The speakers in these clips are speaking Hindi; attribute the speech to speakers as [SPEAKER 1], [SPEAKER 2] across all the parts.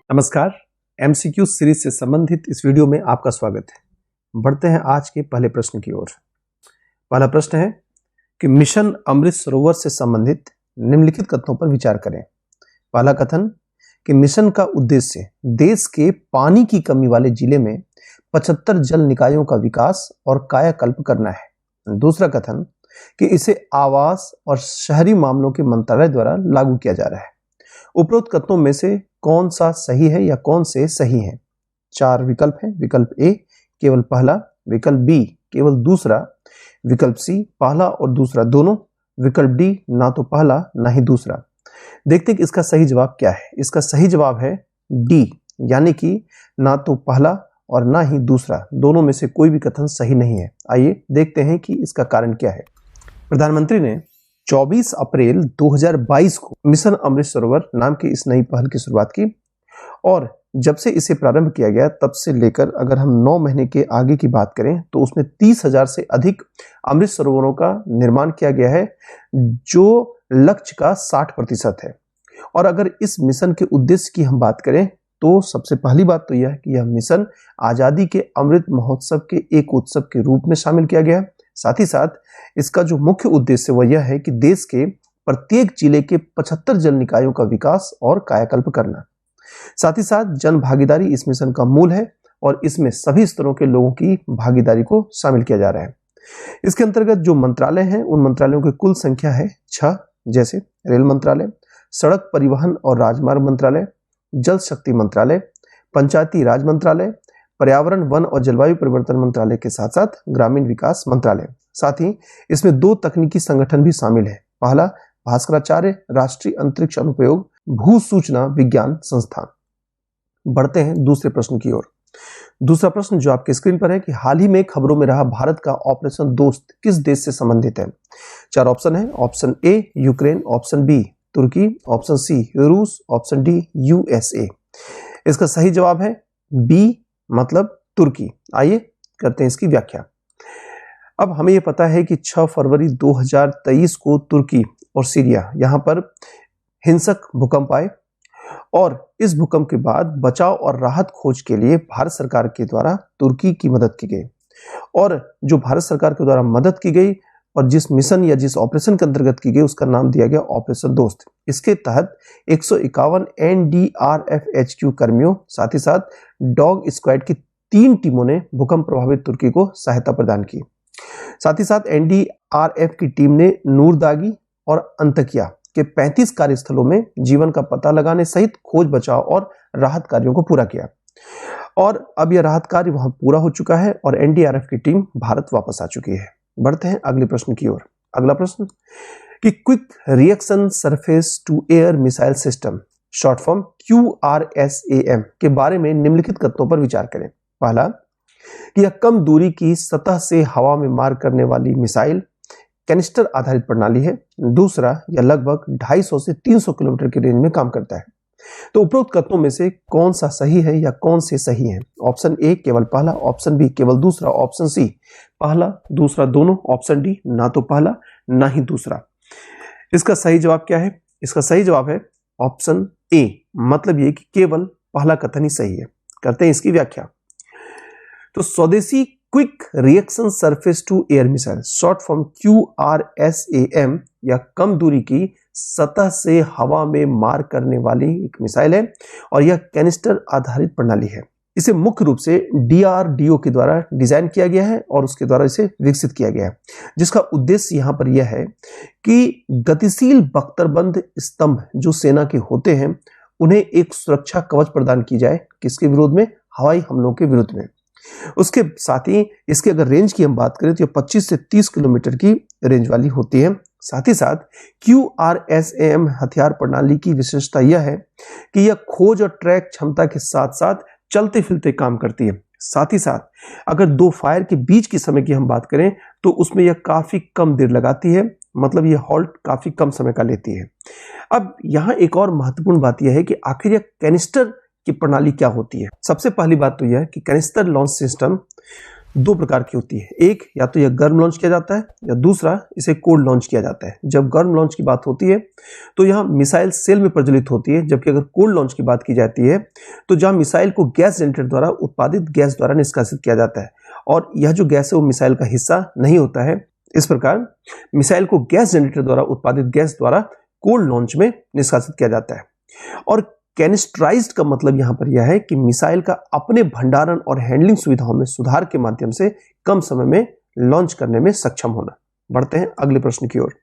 [SPEAKER 1] नमस्कार। एमसीक्यू सीरीज से संबंधित इस वीडियो में आपका स्वागत है। बढ़ते हैं आज के पहले प्रश्न की ओर। पहला प्रश्न है कि मिशन अमृत सरोवर से संबंधित निम्नलिखित कथनों पर विचार करें। पहला कथन कि मिशन का उद्देश्य देश के पानी की कमी वाले जिले में 75 जल निकायों का विकास और कायाकल्प करना है। दूसरा कथन कि इसे आवास और शहरी मामलों के मंत्रालय द्वारा लागू किया जा रहा है। उपरोक्त कथनों में से कौन सा सही है या कौन से सही हैं? 4 विकल्प हैं। विकल्प ए केवल पहला, विकल्प बी केवल दूसरा, विकल्प सी पहला और दूसरा दोनों, विकल्प डी ना तो पहला ना ही दूसरा। देखते हैं कि इसका सही जवाब क्या है। इसका सही जवाब है डी, यानी कि ना तो पहला और ना ही दूसरा, दोनों में से कोई भी कथन सही नहीं है। आइए देखते हैं कि इसका कारण क्या है। प्रधानमंत्री ने 24 अप्रैल 2022 को मिशन अमृत सरोवर नाम की इस नई पहल की शुरुआत की और जब से इसे प्रारंभ किया गया तब से लेकर अगर हम 9 महीने के आगे की बात करें तो उसमें 30,000 से अधिक अमृत सरोवरों का निर्माण किया गया है, जो लक्ष्य का 60% है। और अगर इस मिशन के उद्देश्य की हम बात करें तो सबसे पहली बात तो यह है कि यह मिशन आज़ादी के अमृत महोत्सव के एक उत्सव के रूप में शामिल किया गया। साथ ही साथ इसका जो मुख्य उद्देश्य वह यह है कि देश के प्रत्येक जिले के 75 जल निकायों का विकास और कायाकल्प करना। साथ ही साथ जन भागीदारी इस मिशन का मूल है और इसमें सभी स्तरों के लोगों की भागीदारी को शामिल किया जा रहा है। इसके अंतर्गत जो मंत्रालय हैं उन मंत्रालयों की कुल संख्या है 6, जैसे रेल मंत्रालय, सड़क परिवहन और राजमार्ग मंत्रालय, जल शक्ति मंत्रालय, पंचायती राज मंत्रालय, पर्यावरण वन और जलवायु परिवर्तन मंत्रालय के साथ साथ ग्रामीण विकास मंत्रालय। साथ ही इसमें 2 तकनीकी संगठन भी शामिल है। पहला भास्कराचार्य राष्ट्रीय अंतरिक्ष अनुप्रयोग भू सूचना विज्ञान संस्थान। बढ़ते हैं दूसरे प्रश्न की ओर। दूसरा प्रश्न जो आपके स्क्रीन पर है कि हाल ही में खबरों में रहा भारत का ऑपरेशन दोस्त किस देश से संबंधित है? 4 ऑप्शन है। Option A Ukraine, option B तुर्की, ऑप्शन सी रूस, ऑप्शन डी यूएसए। इसका सही जवाब है बी, मतलब तुर्की। आइए करते हैं इसकी व्याख्या। अब हमें यह पता है कि 6 फरवरी 2023 को तुर्की और सीरिया यहाँ पर हिंसक भूकंप आए और इस भूकंप के बाद बचाव और राहत खोज के लिए भारत सरकार के द्वारा तुर्की की मदद की गई। और जो भारत सरकार के द्वारा मदद की गई और जिस मिशन या जिस ऑपरेशन के अंतर्गत की गई उसका नाम दिया गया ऑपरेशन दोस्त। इसके तहत 151 NDRFHQ कर्मियों साथ ही साथ डॉग स्क्वाड की 3 टीमों ने भूकंप प्रभावित तुर्की को सहायता प्रदान की। साथ ही साथ NDRF की टीम ने नूरदागी और अंतकिया के 35 कार्यस्थलों में जीवन का पता लगाने सहित खोज बचाव और राहत कार्यों को पूरा किया। और अब यह राहत कार्य वहां पूरा हो चुका है और NDRF की टीम भारत वापस आ चुकी है। बढ़ते हैं अगले प्रश्न की ओर। अगला प्रश्न कि quick reaction surface to air missile system short form QRSAM के बारे में निम्नलिखित कथनों पर विचार करें। पहला कि यह कम दूरी की सतह से हवा में मार करने वाली मिसाइल कैनिस्टर आधारित प्रणाली है। दूसरा, यह लगभग 250 से 300 किलोमीटर की रेंज में काम करता है। तो उपरोक्त कथनों में से कौन सा सही है या कौन से सही हैं? ऑप्शन ए केवल पहला, ऑप्शन बी केवल दूसरा, ऑप्शन सी पहला दूसरा दोनों, ऑप्शन डी ना तो पहला ना ही दूसरा। इसका सही जवाब क्या है? इसका सही जवाब है ऑप्शन ए, मतलब ये कि केवल पहला कथन ही सही है। करते हैं इसकी व्याख्या। तो स्वदेशी quick reaction surface to air missile short form QRSAM या कम दूरी की सतह से हवा में मार करने वाली एक मिसाइल है और यह कैनिस्टर आधारित प्रणाली है। इसे मुख्य रूप से DRDO के द्वारा डिजाइन किया गया है और उसके द्वारा इसे विकसित किया गया है, जिसका उद्देश्य यहाँ पर यह है कि गतिशील बख्तरबंद स्तंभ जो सेना के होते हैं उन्हें एक सुरक्षा कवच प्रदान की जाए। किसके विरोध में? हवाई हमलों के विरुद्ध में। उसके साथ ही इसके अगर रेंज की हम बात करें तो यह 25 से 30 किलोमीटर की रेंज वाली होती है। साथ ही साथ QRSAM हथियार प्रणाली की विशेषता यह है कि यह खोज और ट्रैक क्षमता के साथ साथ चलते फिरते काम करती है। साथ ही साथ अगर 2 फायर के बीच की समय की हम बात करें तो उसमें यह काफी कम देर लगाती है, मतलब यह हॉल्ट काफी कम समय का लेती है। अब यहाँ एक और महत्वपूर्ण बात यह है कि आखिर यह कैनिस्टर की प्रणाली क्या होती है। सबसे पहली बात तो यह है कि कैनिस्टर लॉन्च सिस्टम दो प्रकार की होती है। एक, या तो यह गर्म लॉन्च किया जाता है या दूसरा इसे कोल्ड लॉन्च किया जाता है। जब गर्म लॉन्च की बात होती है तो यहाँ मिसाइल सेल में प्रज्वलित होती है, जबकि अगर कोल्ड लॉन्च की बात की जाती है तो जहाँ मिसाइल को गैस जनरेटर द्वारा उत्पादित गैस द्वारा निष्कासित किया जाता है और यह जो गैस है वो मिसाइल का हिस्सा नहीं होता है। इस प्रकार मिसाइल को गैस जनरेटर द्वारा उत्पादित गैस द्वारा कोल्ड लॉन्च में निष्कासित किया जाता है। और कैनिस्टराइज्ड का मतलब यहां पर यह है कि मिसाइल का अपने भंडारण और हैंडलिंग सुविधाओं में सुधार के माध्यम से कम समय में लॉन्च करने में सक्षम होना। बढ़ते हैं अगले प्रश्न की ओर।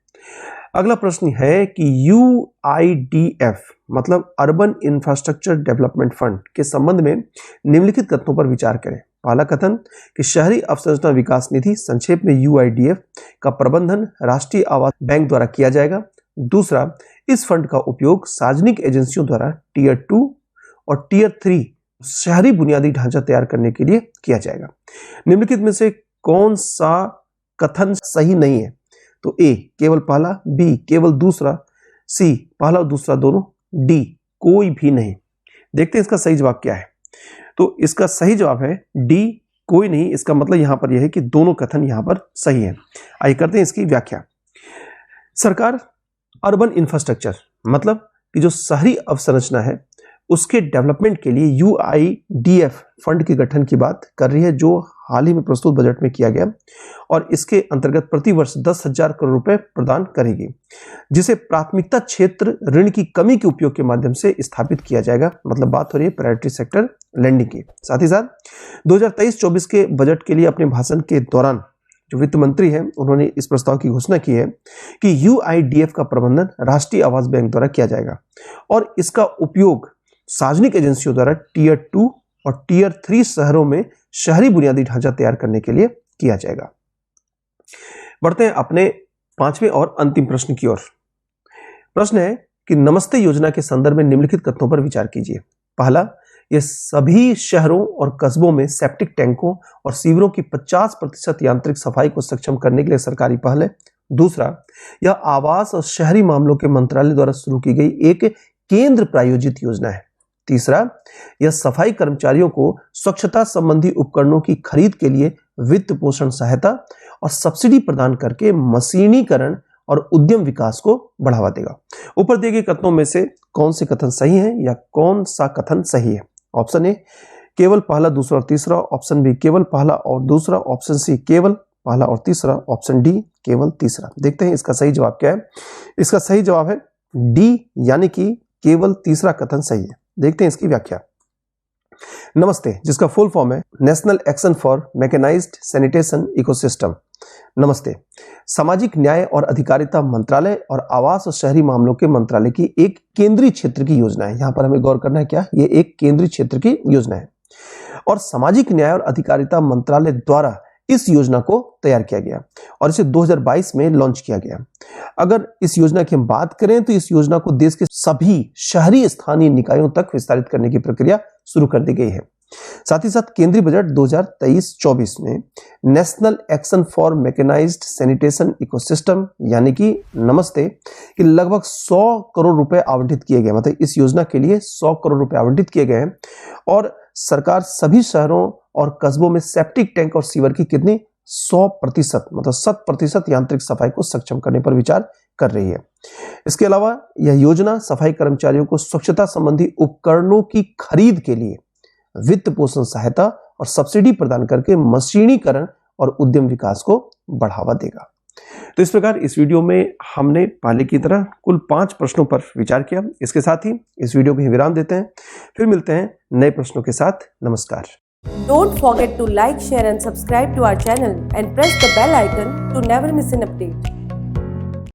[SPEAKER 1] अगला प्रश्न है कि UIDF मतलब अर्बन इंफ्रास्ट्रक्चर डेवलपमेंट फंड के संबंध में निम्नलिखित कथनों पर विचार करें। पहला कथन कि शहरी अवसंरचना विकास निधि संक्षेप में UIDF का प्रबंधन राष्ट्रीय आवास बैंक द्वारा किया जाएगा। दूसरा, इस फंड का उपयोग सार्वजनिक एजेंसियों द्वारा टियर 2 और टियर 3 शहरी बुनियादी ढांचा तैयार करने के लिए किया जाएगा। निम्नलिखित में से कौन सा कथन सही नहीं है? तो ए केवल पहला, बी केवल दूसरा, सी पहला और दूसरा दोनों, डी कोई भी नहीं। देखते हैं इसका सही जवाब क्या है। तो इसका सही जवाब है डी कोई नहीं। इसका मतलब यहां पर यह है कि दोनों कथन यहां पर सही है। आइए करते हैं इसकी व्याख्या। सरकार अर्बन इंफ्रास्ट्रक्चर मतलब कि जो शहरी अवसंरचना है उसके डेवलपमेंट के लिए UIDF फंड के गठन की बात कर रही है, जो हाल ही में प्रस्तुत बजट में किया गया और इसके अंतर्गत प्रतिवर्ष 10,000 करोड़ रुपए प्रदान करेगी, जिसे प्राथमिकता क्षेत्र ऋण की कमी के उपयोग के माध्यम से स्थापित किया जाएगा। मतलब बात हो रही है प्रायोरिटी सेक्टर लैंडिंग की। साथ ही साथ 2023-24 के बजट के लिए अपने भाषण के दौरान जो वित्त मंत्री हैं उन्होंने इस प्रस्ताव की घोषणा की है कि UIDF का प्रबंधन राष्ट्रीय आवास बैंक द्वारा किया जाएगा और इसका उपयोग सार्वजनिक एजेंसियों द्वारा टियर 2 और टियर 3 शहरों में शहरी बुनियादी ढांचा तैयार करने के लिए किया जाएगा। बढ़ते हैं अपने पांचवें और अंतिम प्रश्न की ओर। प्रश्न है कि नमस्ते योजना के संदर्भ में निम्नलिखित कथनों पर विचार कीजिए। पहला, यह सभी शहरों और कस्बों में सेप्टिक टैंकों और सीवरों की 50% यांत्रिक सफाई को सक्षम करने के लिए सरकारी पहल है। दूसरा, यह आवास और शहरी मामलों के मंत्रालय द्वारा शुरू की गई एक केंद्र प्रायोजित योजना है। तीसरा, यह सफाई कर्मचारियों को स्वच्छता संबंधी उपकरणों की खरीद के लिए वित्त पोषण सहायता और सब्सिडी प्रदान करके मशीनीकरण और उद्यम विकास को बढ़ावा देगा। ऊपर दिए गए कथनों में से कौन से कथन सही है या कौन सा कथन सही है? ऑप्शन ए केवल पहला, दूसरा और तीसरा, ऑप्शन बी केवल पहला और दूसरा, ऑप्शन सी केवल पहला और तीसरा, ऑप्शन डी केवल तीसरा। देखते हैं इसका सही जवाब क्या है। इसका सही जवाब है डी, यानी कि केवल तीसरा कथन सही है। देखते हैं इसकी व्याख्या। नमस्ते, जिसका फुल फॉर्म है national action for mechanised sanitation ecosystem. Namaste सामाजिक न्याय और अधिकारिता मंत्रालय और आवास और शहरी मामलों के मंत्रालय की एक केंद्रीय क्षेत्र की योजना है। यहां पर हमें गौर करना है क्या, ये एक केंद्रीय क्षेत्र की योजना है और सामाजिक न्याय और अधिकारिता मंत्रालय द्वारा इस योजना को तैयार किया गया और इसे 2022 में लॉन्च किया गया। अगर इस योजना की हम बात करें तो इस योजना को देश के सभी शहरी स्थानीय निकायों तक विस्तारित करने की प्रक्रिया शुरू कर दी गई है। साथ ही साथ केंद्रीय बजट 2023-24 में national action for mechanised sanitation ecosystem यानी कि नमस्ते के लगभग 100 करोड़ रुपए आवंटित किए गए। मतलब इस योजना के लिए 100 करोड़ रुपए आवंटित किए गए हैं और सरकार सभी शहरों और कस्बों में सेप्टिक टैंक और सीवर की कितनी 100% मतलब 100% यांत्रिक सफाई को सक्षम करने पर विचार कर रही है। इसके अलावा यह योजना सफाई कर्मचारियों को स्वच्छता संबंधी उपकरणों की खरीद के लिए वित्त पोषण सहायता और सब्सिडी प्रदान करके मशीनीकरण और उद्यम विकास को बढ़ावा देगा। तो इस प्रकार इस वीडियो में हमने पहले की तरह कुल 5 प्रश्नों पर विचार किया। इसके साथ ही इस वीडियो को विराम देते हैं, फिर मिलते हैं नए प्रश्नों के साथ। नमस्कार।
[SPEAKER 2] Don't forget to like, share and subscribe to our channel and press the bell icon to never miss an update.